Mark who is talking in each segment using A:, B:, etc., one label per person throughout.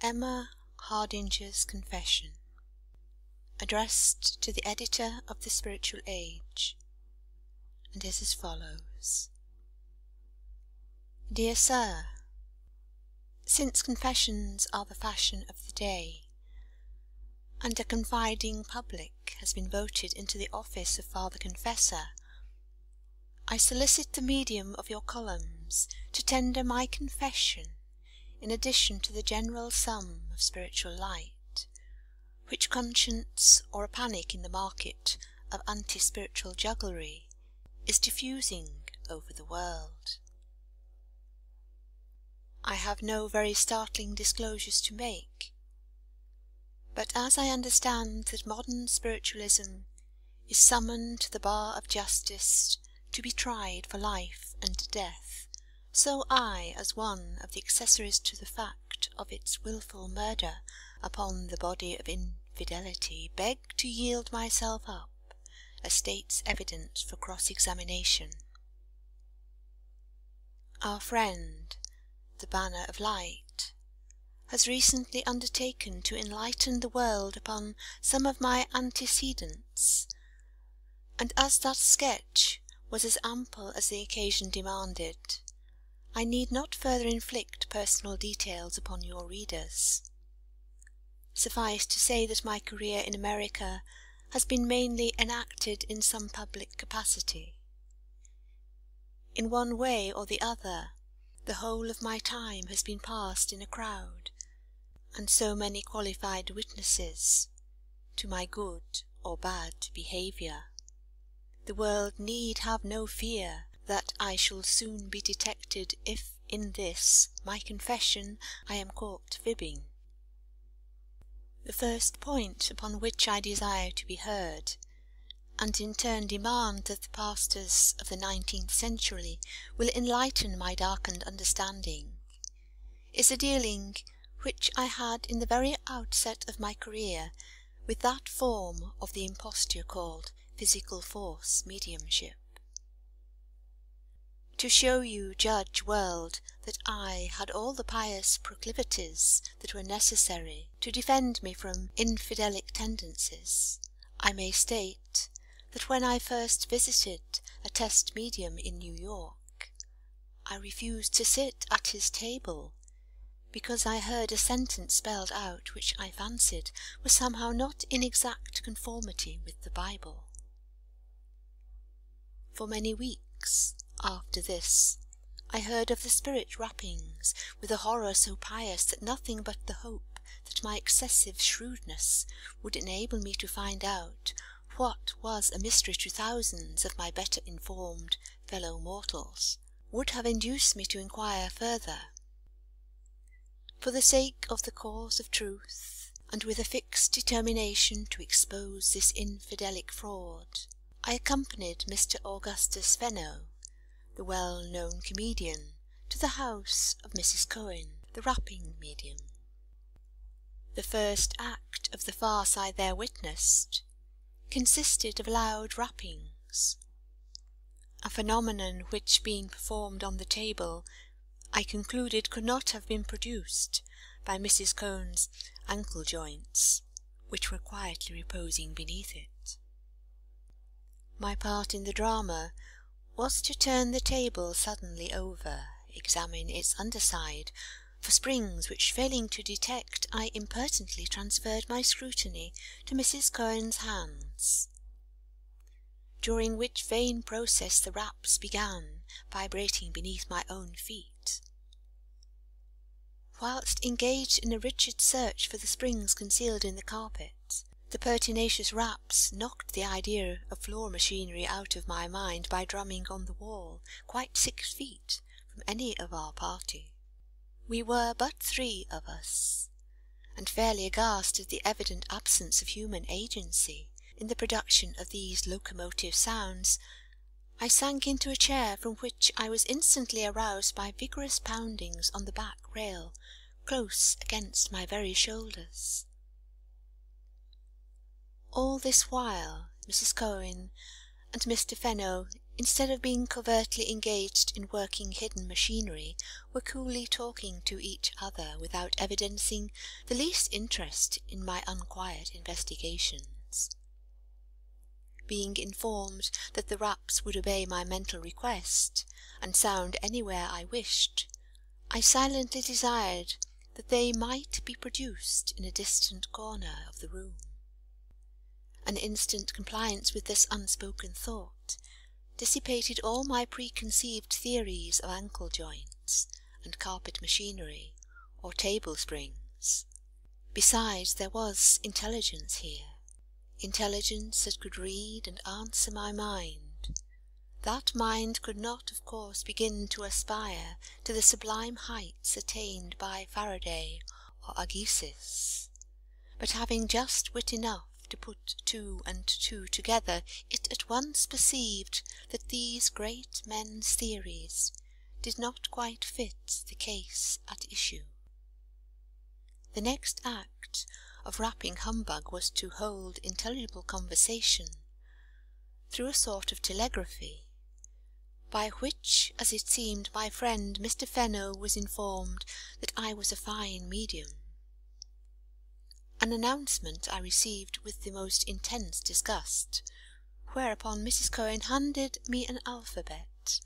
A: Emma Hardinger's Confession, addressed to the editor of The Spiritual Age, and is as follows. Dear Sir, since confessions are the fashion of the day, and a confiding public has been voted into the office of Father Confessor, I solicit the medium of your columns to tender my confession in addition to the general sum of spiritual light, which conscience or a panic in the market of anti-spiritual jugglery is diffusing over the world. I have no very startling disclosures to make, but as I understand that modern spiritualism is summoned to the bar of justice to be tried for life and death, so I, as one of the accessories to the fact of its wilful murder upon the body of infidelity, beg to yield myself up as state's evidence for cross-examination. Our friend, the Banner of Light, has recently undertaken to enlighten the world upon some of my antecedents, and as that sketch was as ample as the occasion demanded, I need not further inflict personal details upon your readers. Suffice to say that my career in America has been mainly enacted in some public capacity. In one way or the other, the whole of my time has been passed in a crowd, and so many qualified witnesses to my good or bad behaviour. The world need have no fear that I shall soon be detected if in this, my confession, I am caught fibbing. The first point upon which I desire to be heard, and in turn demand that the pastors of the 19th century will enlighten my darkened understanding, is a dealing which I had in the very outset of my career with that form of the imposture called physical force mediumship. To show you, judge world, that I had all the pious proclivities that were necessary to defend me from infidelic tendencies, I may state that when I first visited a test medium in New York, I refused to sit at his table because I heard a sentence spelled out which I fancied was somehow not in exact conformity with the Bible. For many weeks after this, I heard of the spirit rappings with a horror so pious that nothing but the hope that my excessive shrewdness would enable me to find out what was a mystery to thousands of my better informed fellow mortals would have induced me to inquire further. For the sake of the cause of truth, and with a fixed determination to expose this infidelic fraud, I accompanied Mr. Augustus Fenno, the well-known comedian, to the house of Mrs. Cohen, the rapping medium. The first act of the farce I there witnessed consisted of loud rappings, a phenomenon which, being performed on the table, I concluded could not have been produced by Mrs. Cohen's ankle joints, which were quietly reposing beneath it. My part in the drama was to turn the table suddenly over, examine its underside for springs which, failing to detect, I impertinently transferred my scrutiny to Mrs. Cohen's hands, during which vain process the raps began vibrating beneath my own feet. Whilst engaged in a rigid search for the springs concealed in the carpet, the pertinacious raps knocked the idea of floor machinery out of my mind by drumming on the wall quite 6 feet from any of our party. We were but 3 of us, and fairly aghast at the evident absence of human agency in the production of these locomotive sounds, I sank into a chair from which I was instantly aroused by vigorous poundings on the back rail close against my very shoulders. All this while Mrs. Cohen and Mr. Fenno instead of being covertly engaged in working hidden machinery, were coolly talking to each other without evidencing the least interest in my unquiet investigations. Being informed that the raps would obey my mental request, and sound anywhere I wished, I silently desired that they might be produced in a distant corner of the room. An instant compliance with this unspoken thought dissipated all my preconceived theories of ankle joints and carpet machinery or table springs. Besides, there was intelligence here, intelligence that could read and answer my mind. That mind could not, of course, begin to aspire to the sublime heights attained by Faraday or Agassiz, but having just wit enough to put two and two together, it at once perceived that these great men's theories did not quite fit the case at issue. The next act of rapping humbug was to hold intelligible conversation through a sort of telegraphy, by which, as it seemed, my friend Mr. Fenno was informed that I was a fine medium. An announcement I received with the most intense disgust, whereupon Mrs. Cohen handed me an alphabet,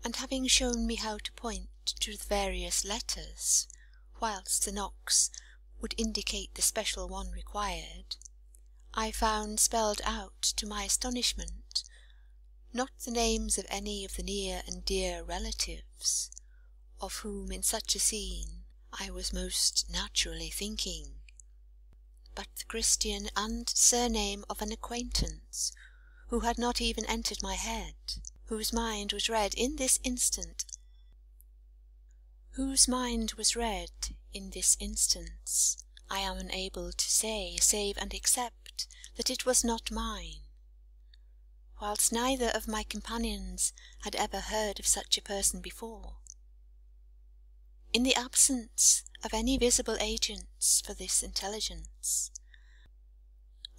A: and having shown me how to point to the various letters, whilst the knocks would indicate the special one required, I found spelled out, to my astonishment, not the names of any of the near and dear relatives, of whom in such a scene I was most naturally thinking, but the Christian and surname of an acquaintance, who had not even entered my head, whose mind was read in this instance, I am unable to say, save and except that it was not mine, whilst neither of my companions had ever heard of such a person before. In the absence of any visible agents for this intelligence,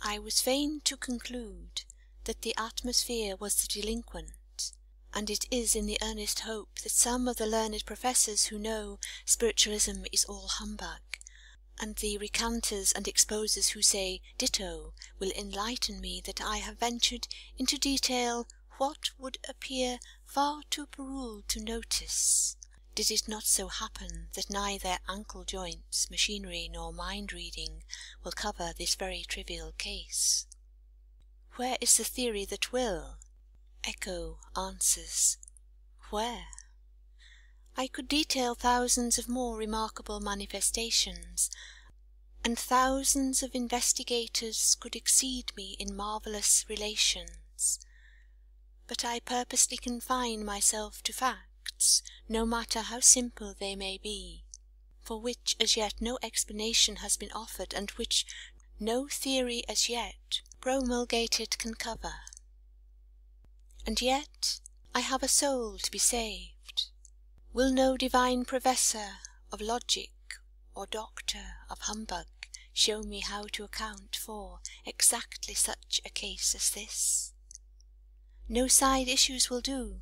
A: I was fain to conclude that the atmosphere was the delinquent, and it is in the earnest hope that some of the learned professors who know spiritualism is all humbug, and the recanters and exposers who say ditto, will enlighten me, that I have ventured into detail what would appear far too puerile to notice, did it not so happen that neither ankle joints, machinery, nor mind-reading will cover this very trivial case. Where is the theory that will? Echo answers, where? I could detail thousands of more remarkable manifestations, and thousands of investigators could exceed me in marvellous relations, but I purposely confine myself to facts, no matter how simple they may be, for which as yet no explanation has been offered, and which no theory as yet promulgated can cover. And yet I have a soul to be saved. Will no divine professor of logic or doctor of humbug show me how to account for exactly such a case as this? No side issues will do.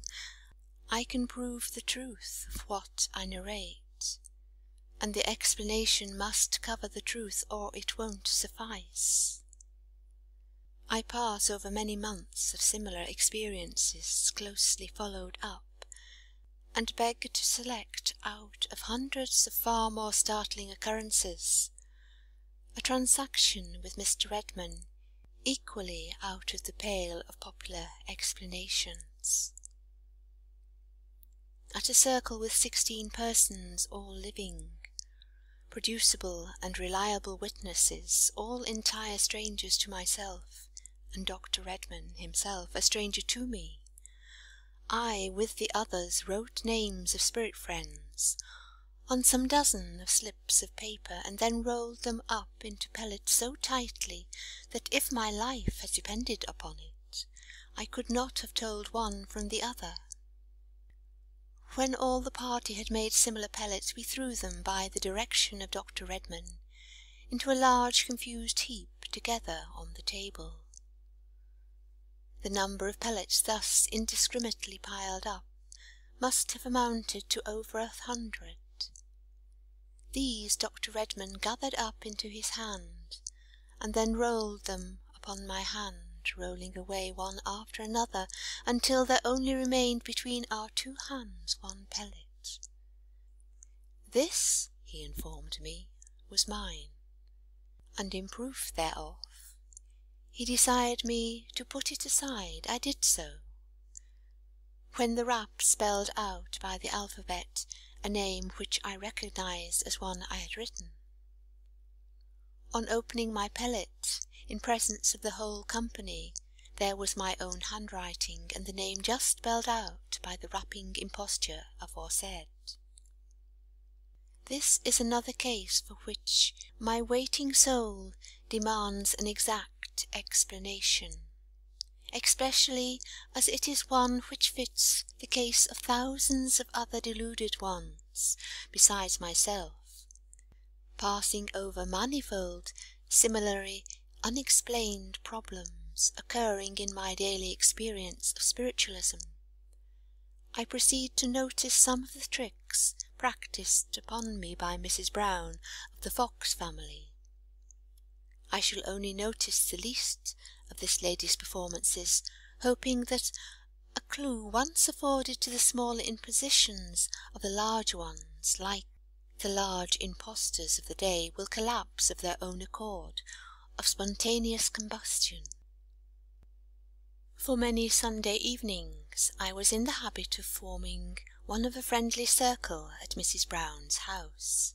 A: I can prove the truth of what I narrate, and the explanation must cover the truth, or it won't suffice. I pass over many months of similar experiences closely followed up, and beg to select out of hundreds of far more startling occurrences a transaction with Mr. Redman equally out of the pale of popular explanations. At a circle with 16 persons, all living, producible and reliable witnesses, all entire strangers to myself, and Dr. Redman himself a stranger to me, I with the others wrote names of spirit friends on some dozen of slips of paper, and then rolled them up into pellets so tightly that if my life had depended upon it, I could not have told one from the other. When all the party had made similar pellets, we threw them, by the direction of Dr. Redman, into a large confused heap together on the table. The number of pellets thus indiscriminately piled up must have amounted to over 100. These Dr. Redman gathered up into his hand, and then rolled them upon my hand, rolling away one after another, until there only remained between our two hands one pellet. This, he informed me, was mine, and in proof thereof, he desired me to put it aside. I did so. When the rap spelled out by the alphabet a name which I recognized as one I had written. On opening my pellet, in presence of the whole company, there was my own handwriting, and the name just spelled out by the rapping imposture aforesaid. This is another case for which my waiting soul demands an exact explanation, especially as it is one which fits the case of thousands of other deluded ones, besides myself, passing over manifold, similarly unexplained problems occurring in my daily experience of spiritualism. I proceed to notice some of the tricks practised upon me by Mrs. Brown of the Fox family. I shall only notice the least of this lady's performances, hoping that a clue once afforded to the smaller impositions of the large ones, like the large impostors of the day, will collapse of their own accord, of spontaneous combustion. For many Sunday evenings I was in the habit of forming one of a friendly circle at Mrs. Brown's house.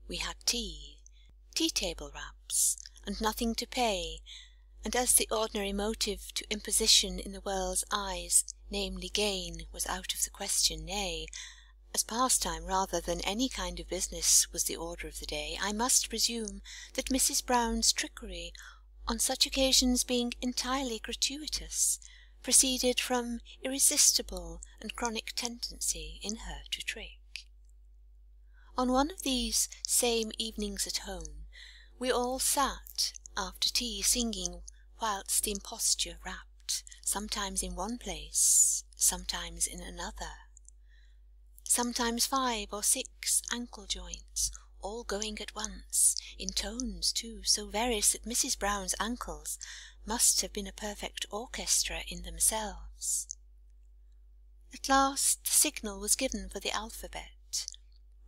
A: We had tea-table wraps, and nothing to pay, and as the ordinary motive to imposition in the world's eyes, namely gain, was out of the question, nay, as pastime rather than any kind of business was the order of the day, I must presume that Mrs. Brown's trickery, on such occasions being entirely gratuitous, proceeded from irresistible and chronic tendency in her to trick. On one of these same evenings at home, we all sat after tea singing whilst the imposture rapped, sometimes in one place, sometimes in another, sometimes 5 or 6 ankle joints, all going at once, in tones too so various that Mrs. Brown's ankles must have been a perfect orchestra in themselves. At last the signal was given for the alphabet,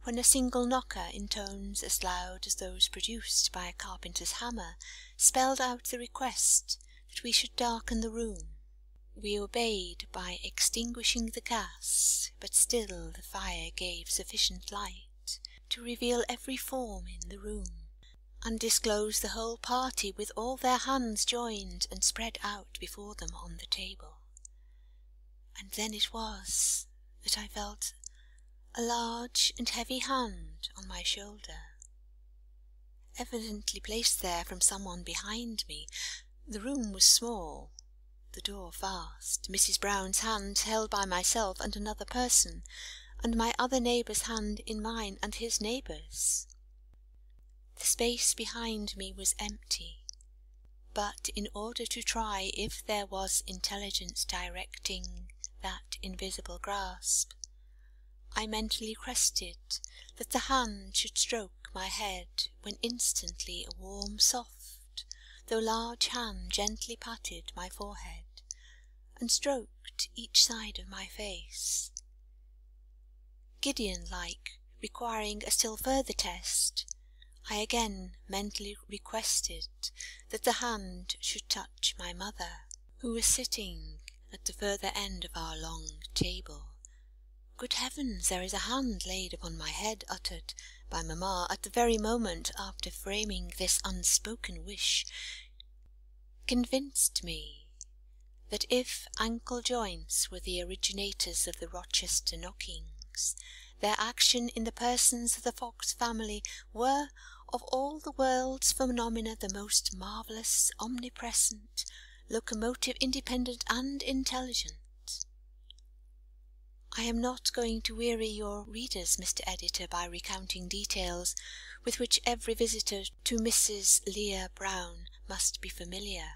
A: when a single knocker in tones as loud as those produced by a carpenter's hammer spelled out the request that we should darken the room. We obeyed by extinguishing the gas, but still the fire gave sufficient light to reveal every form in the room, and disclose the whole party with all their hands joined and spread out before them on the table. And then it was that I felt a large and heavy hand on my shoulder, evidently placed there from someone behind me. The room was small, the door fast, Mrs. Brown's hand held by myself and another person, and my other neighbour's hand in mine and his neighbour's. The space behind me was empty, but in order to try if there was intelligence directing that invisible grasp, I mentally requested that the hand should stroke my head, when instantly a warm, soft, though large hand gently patted my forehead, and stroked each side of my face. Gideon-like, requiring a still further test, I again mentally requested that the hand should touch my mother, who was sitting at the further end of our long table. "Good heavens, there is a hand laid upon my head," uttered by mamma at the very moment after framing this unspoken wish, convinced me that if ankle joints were the originators of the Rochester knockings, their action in the persons of the Fox family were, of all the world's phenomena, the most marvellous, omnipresent, locomotive, independent, and intelligent. I am not going to weary your readers, Mr. Editor, by recounting details with which every visitor to Mrs. Leah Brown must be familiar.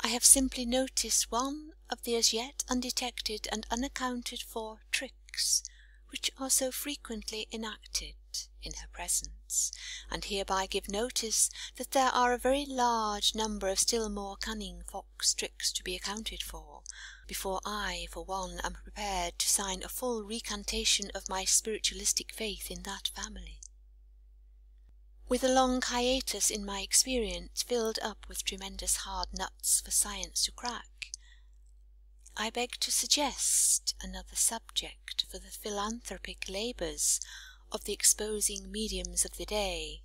A: I have simply noticed one of the as yet undetected and unaccounted for tricks which are so frequently enacted in her presence, and hereby give notice that there are a very large number of still more cunning fox tricks to be accounted for, before I, for one, am prepared to sign a full recantation of my spiritualistic faith in that family. With a long hiatus in my experience filled up with tremendous hard nuts for science to crack, I beg to suggest another subject for the philanthropic labours of the exposing mediums of the day,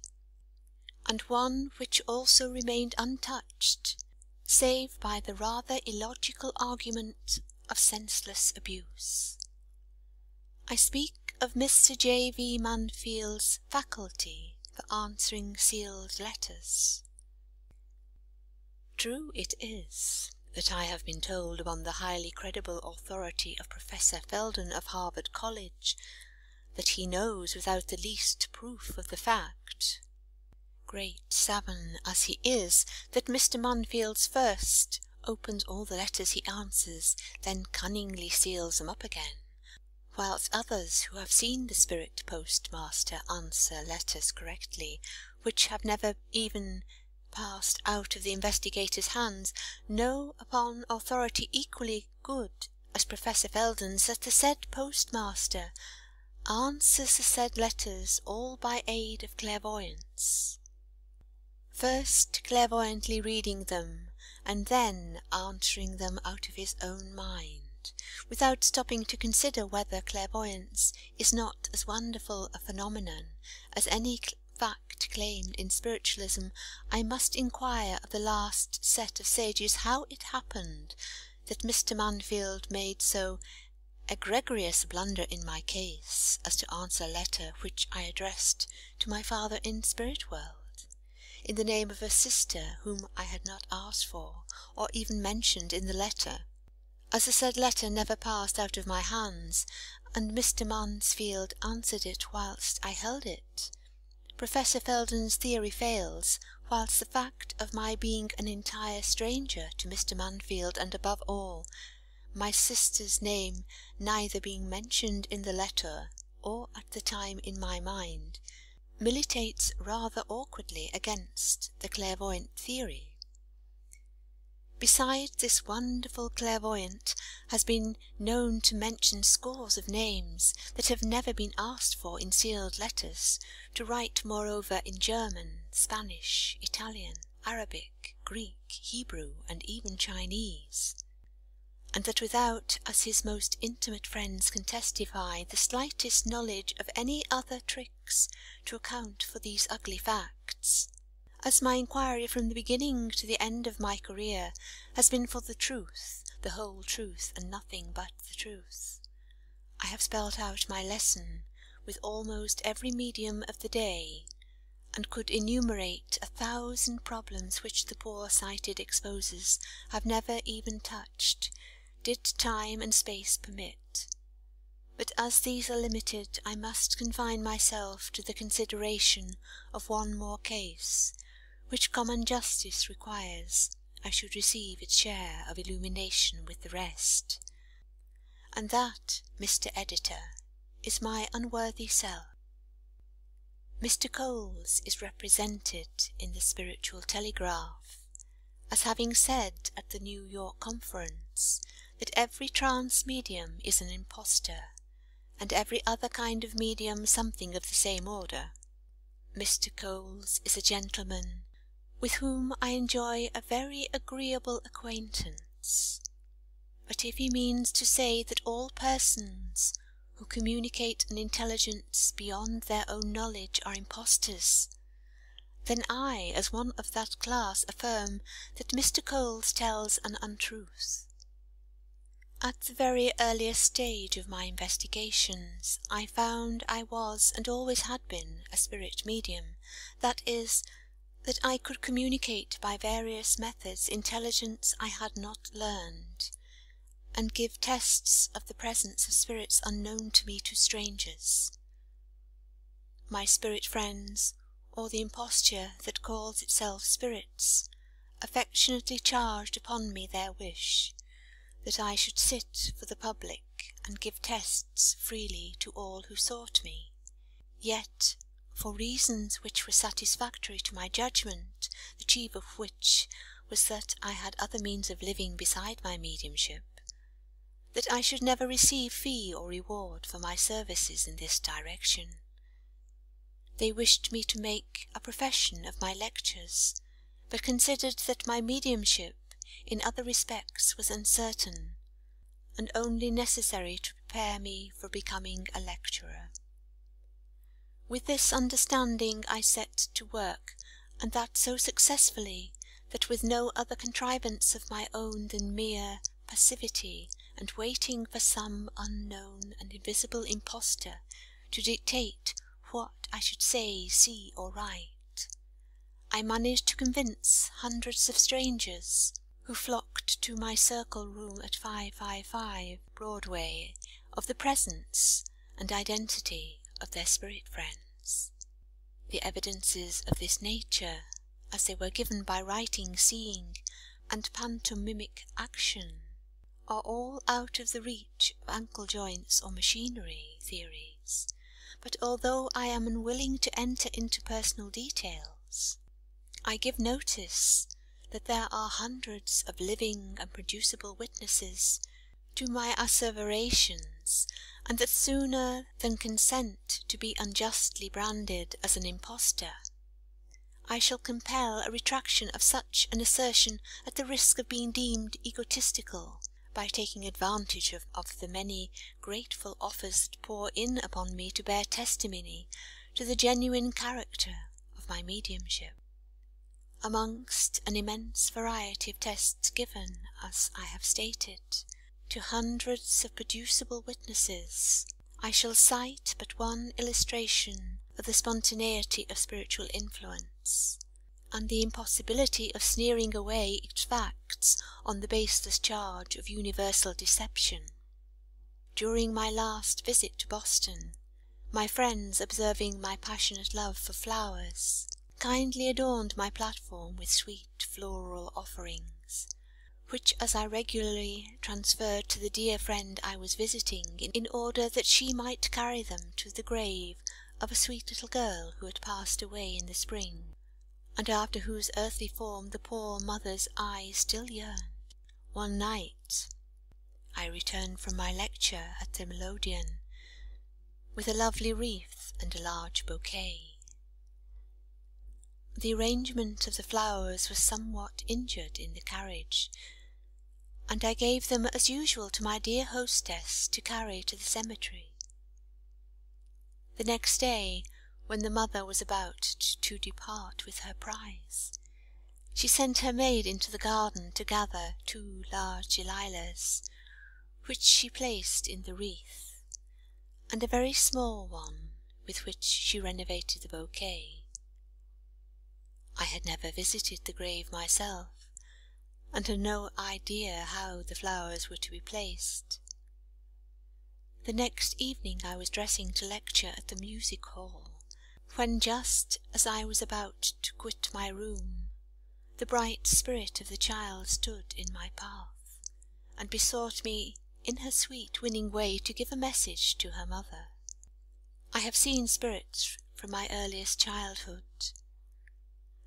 A: and one which also remained untouched, save by the rather illogical argument of senseless abuse. I speak of Mr. J. V. Manfield's faculty for answering sealed letters. True it is that I have been told upon the highly credible authority of Professor Felden of Harvard College that he knows without the least proof of the fact, great savant as he is, that Mr. Manfield's first opens all the letters he answers, then cunningly seals them up again, whilst others who have seen the spirit postmaster answer letters correctly, which have never even passed out of the investigator's hands, know upon authority equally good as Professor Felden's that the said postmaster answers the said letters all by aid of clairvoyance, first clairvoyantly reading them, and then answering them out of his own mind, without stopping to consider whether clairvoyance is not as wonderful a phenomenon as any fact claimed in spiritualism. I must inquire of the last set of sages how it happened that Mr. Manfield made so egregious a blunder in my case as to answer a letter which I addressed to my father in spirit world, in the name of a sister whom I had not asked for, or even mentioned in the letter, as the said letter never passed out of my hands, and Mr. Mansfield answered it whilst I held it. Professor Felden's theory fails, whilst the fact of my being an entire stranger to Mr. Manfield, and above all, my sister's name neither being mentioned in the letter or at the time in my mind, militates rather awkwardly against the clairvoyant theory. Besides, this wonderful clairvoyant has been known to mention scores of names that have never been asked for in sealed letters, to write moreover in German, Spanish, Italian, Arabic, Greek, Hebrew, and even Chinese, and that without, as his most intimate friends can testify, the slightest knowledge of any other tricks to account for these ugly facts. As my inquiry from the beginning to the end of my career has been for the truth, the whole truth, and nothing but the truth, I have spelt out my lesson with almost every medium of the day, and could enumerate 1,000 problems which the poor-sighted exposers have never even touched, did time and space permit. But as these are limited, I must confine myself to the consideration of one more case, which common justice requires I should receive its share of illumination with the rest, and that, Mr. Editor, is my unworthy self. Mr. Coles is represented in the Spiritual Telegraph as having said at the New York Conference that every trance medium is an impostor, and every other kind of medium something of the same order. Mr. Coles is a gentleman with whom I enjoy a very agreeable acquaintance, but if he means to say that all persons who communicate an intelligence beyond their own knowledge are impostors, then I, as one of that class, affirm that Mr. Coles tells an untruth. At the very earliest stage of my investigations, I found I was, and always had been, a spirit medium, that is, that I could communicate by various methods intelligence I had not learned, and give tests of the presence of spirits unknown to me to strangers. My spirit friends, or the imposture that calls itself spirits, affectionately charged upon me their wish that I should sit for the public and give tests freely to all who sought me, yet, for reasons which were satisfactory to my judgment, the chief of which was that I had other means of living beside my mediumship, that I should never receive fee or reward for my services in this direction. They wished me to make a profession of my lectures, but considered that my mediumship in other respects was uncertain, and only necessary to prepare me for becoming a lecturer. With this understanding I set to work, and that so successfully that with no other contrivance of my own than mere passivity and waiting for some unknown and invisible impostor to dictate what I should say, see, or write, I managed to convince hundreds of strangers who flocked to my circle room at 555 Broadway of the presence and identity of their spirit friends. The evidences of this nature, as they were given by writing, seeing, and pantomimic action, are all out of the reach of ankle joints or machinery theories, but although I am unwilling to enter into personal details, I give notice that there are hundreds of living and producible witnesses to my asseverations, and that sooner than consent to be unjustly branded as an impostor, I shall compel a retraction of such an assertion at the risk of being deemed egotistical, by taking advantage of the many grateful offers that pour in upon me to bear testimony to the genuine character of my mediumship. Amongst an immense variety of tests given, as I have stated, to hundreds of producible witnesses, I shall cite but one illustration of the spontaneity of spiritual influence, and the impossibility of sneering away its facts on the baseless charge of universal deception. During my last visit to Boston, my friends, observing my passionate love for flowers, kindly adorned my platform with sweet floral offerings, which as I regularly transferred to the dear friend I was visiting, in order that she might carry them to the grave of a sweet little girl who had passed away in the spring, and after whose earthly form the poor mother's eyes still yearned. One night I returned from my lecture at the Melodeon with a lovely wreath and a large bouquet. The arrangement of the flowers was somewhat injured in the carriage, and I gave them as usual to my dear hostess to carry to the cemetery. The next day, when the mother was about to depart with her prize, she sent her maid into the garden to gather 2 large gilias, which she placed in the wreath, and a very small one with which she renovated the bouquet. I had never visited the grave myself, and had no idea how the flowers were to be placed. The next evening I was dressing to lecture at the music hall, when just as I was about to quit my room, the bright spirit of the child stood in my path, and besought me in her sweet winning way to give a message to her mother. I have seen spirits from my earliest childhood,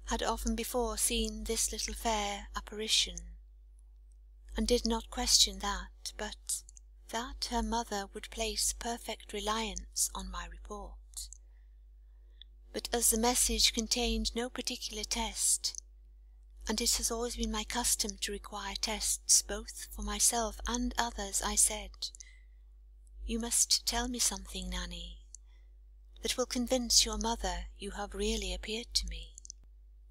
A: had often before seen this little fair apparition, and did not question that, but that her mother would place perfect reliance on my report. But as the message contained no particular test, and it has always been my custom to require tests both for myself and others, I said, "You must tell me something, Nanny, that will convince your mother you have really appeared to me.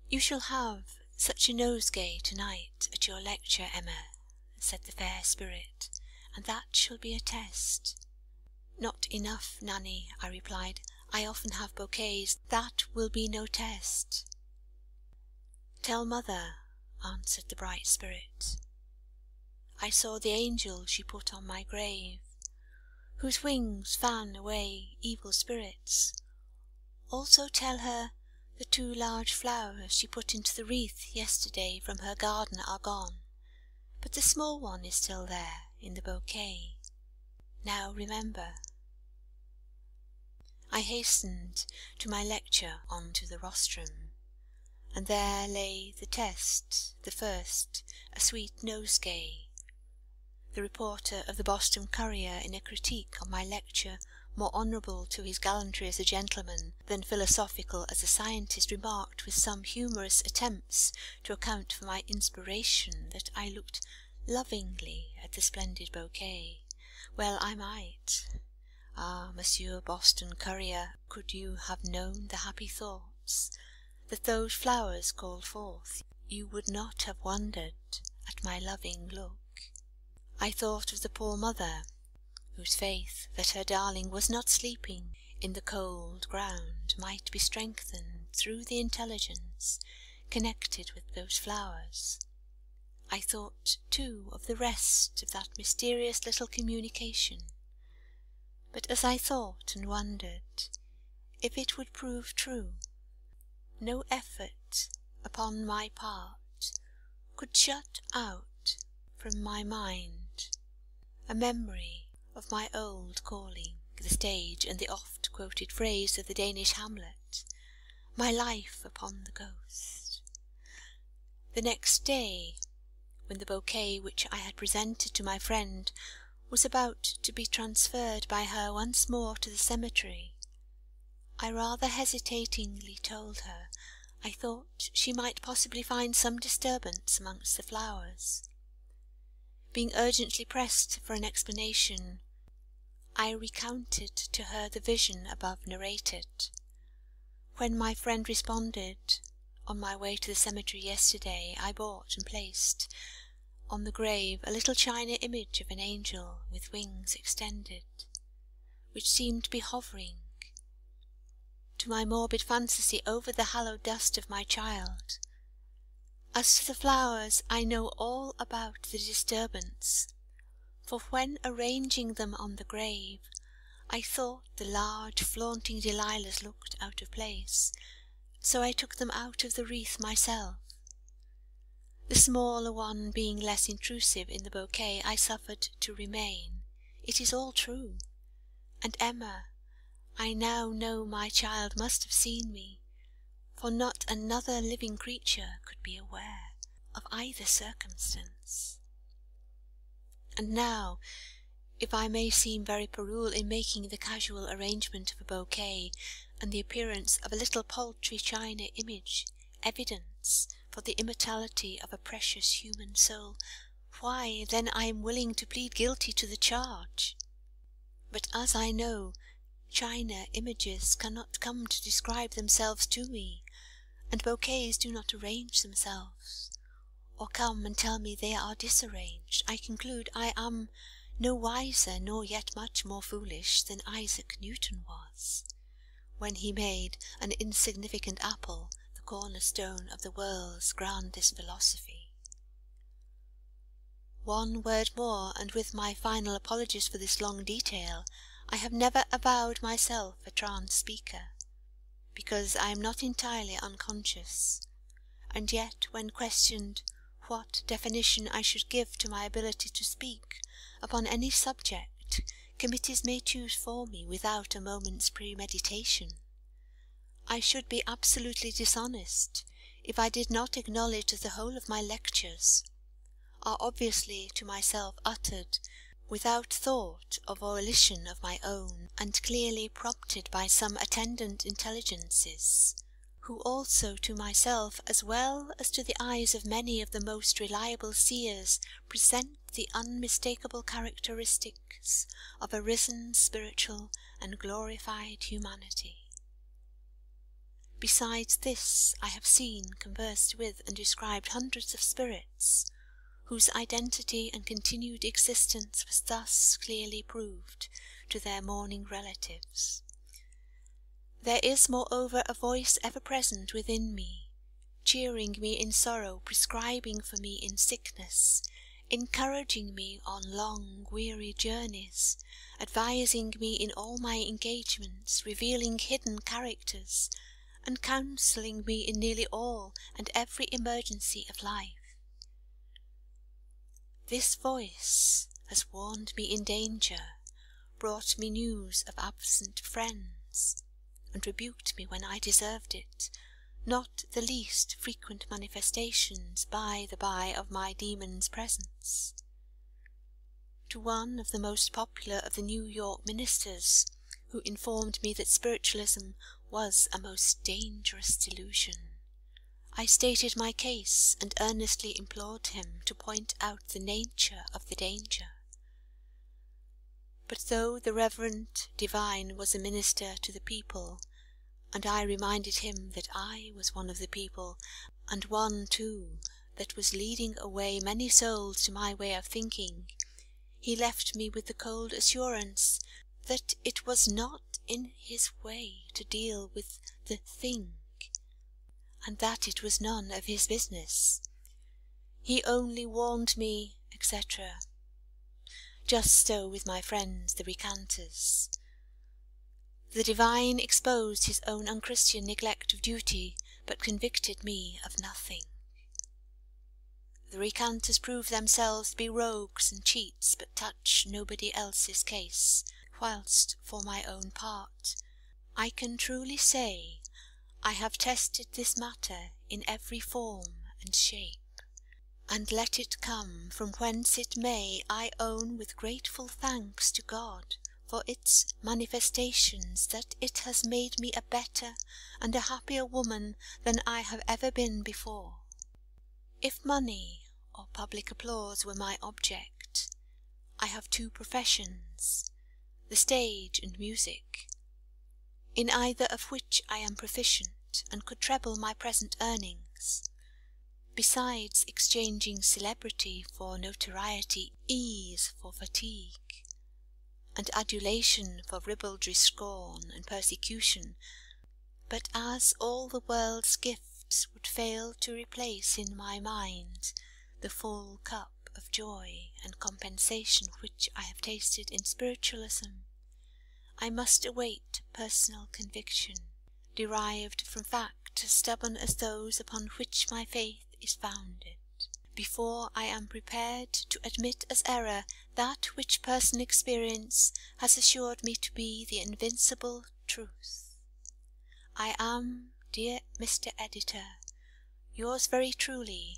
A: You shall have such a nosegay to-night at your lecture, Emma," said the fair spirit, "and that shall be a test." "Not enough, Nanny," I replied. "I often have bouquets. That will be no test." "Tell mother," answered the bright spirit. "I saw the angel she put on my grave, whose wings fan away evil spirits. Also tell her The 2 large flowers she put into the wreath yesterday from her garden are gone, but the small one is still there in the bouquet. Now remember." I hastened to my lecture on to the rostrum, and there lay the test, the first, a sweet nosegay. The reporter of the Boston Courier, in a critique on my lecture, more honourable to his gallantry as a gentleman than philosophical as a scientist, remarked with some humorous attempts to account for my inspiration that I looked lovingly at the splendid bouquet. Well, I might. Ah, Monsieur Boston Courier, could you have known the happy thoughts that those flowers called forth, you would not have wondered at my loving look. I thought of the poor mother, whose faith that her darling was not sleeping in the cold ground might be strengthened through the intelligence connected with those flowers. I thought, too, of the rest of that mysterious little communication, but as I thought and wondered if it would prove true, no effort upon my part could shut out from my mind a memory of my old calling, the stage, and the oft-quoted phrase of the Danish Hamlet, "My life upon the ghost." The next day, when the bouquet which I had presented to my friend was about to be transferred by her once more to the cemetery, I rather hesitatingly told her I thought she might possibly find some disturbance amongst the flowers. Being urgently pressed for an explanation, I recounted to her the vision above narrated. When my friend responded, "On my way to the cemetery yesterday I bought and placed on the grave a little china image of an angel with wings extended, which seemed to be hovering, to my morbid fantasy, over the hallowed dust of my child. As to the flowers, I know all about the disturbance, for when arranging them on the grave, I thought the large flaunting Delilahs looked out of place, so I took them out of the wreath myself. The smaller one being less intrusive in the bouquet, I suffered to remain. It is all true. And Emma, I now know my child must have seen me, for not another living creature could be aware of either circumstance. And now, if I may seem very puerile in making the casual arrangement of a bouquet and the appearance of a little paltry china image evidence for the immortality of a precious human soul, why, then I am willing to plead guilty to the charge. But as I know, china images cannot come to describe themselves to me, and bouquets do not arrange themselves, or come and tell me they are disarranged, I conclude I am no wiser nor yet much more foolish than Isaac Newton was, when he made an insignificant apple the cornerstone of the world's grandest philosophy. One word more, and with my final apologies for this long detail, I have never avowed myself a trance speaker, because I am not entirely unconscious, and yet when questioned what definition I should give to my ability to speak upon any subject, committees may choose for me without a moment's premeditation, I should be absolutely dishonest if I did not acknowledge that the whole of my lectures are obviously to myself uttered without thought or volition of my own, and clearly prompted by some attendant intelligences, who also to myself, as well as to the eyes of many of the most reliable seers, present the unmistakable characteristics of a risen, spiritual, and glorified humanity. Besides this, I have seen, conversed with, and described hundreds of spirits, whose identity and continued existence was thus clearly proved to their mourning relatives. There is, moreover, a voice ever present within me, cheering me in sorrow, prescribing for me in sickness, encouraging me on long weary journeys, advising me in all my engagements, revealing hidden characters, and counselling me in nearly all and every emergency of life. This voice has warned me in danger, brought me news of absent friends, and rebuked me when I deserved it, not the least frequent manifestations by the by of my demon's presence. To one of the most popular of the New York ministers, who informed me that spiritualism was a most dangerous delusion, I stated my case and earnestly implored him to point out the nature of the danger. But though the reverend divine was a minister to the people, and I reminded him that I was one of the people, and one, too, that was leading away many souls to my way of thinking, he left me with the cold assurance that it was not in his way to deal with the thing, and that it was none of his business. He only warned me, etc. Just so with my friends the recanters. The divine exposed his own unchristian neglect of duty, but convicted me of nothing. The recanters prove themselves to be rogues and cheats, but touch nobody else's case, whilst for my own part I can truly say I have tested this matter in every form and shape, and let it come from whence it may, I own with grateful thanks to God for its manifestations, that it has made me a better and a happier woman than I have ever been before. If money or public applause were my object, I have two professions, the stage and music, in either of which I am proficient, and could treble my present earnings, besides exchanging celebrity for notoriety, ease for fatigue, and adulation for ribaldry, scorn, and persecution. But as all the world's gifts would fail to replace in my mind the full cup of joy and compensation which I have tasted in spiritualism, I must await personal conviction, derived from facts as stubborn as those upon which my faith is founded, before I am prepared to admit as error that which personal experience has assured me to be the invincible truth. I am, dear Mr. Editor, yours very truly,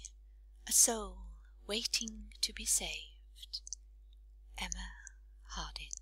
A: a soul waiting to be saved. Emma Harding.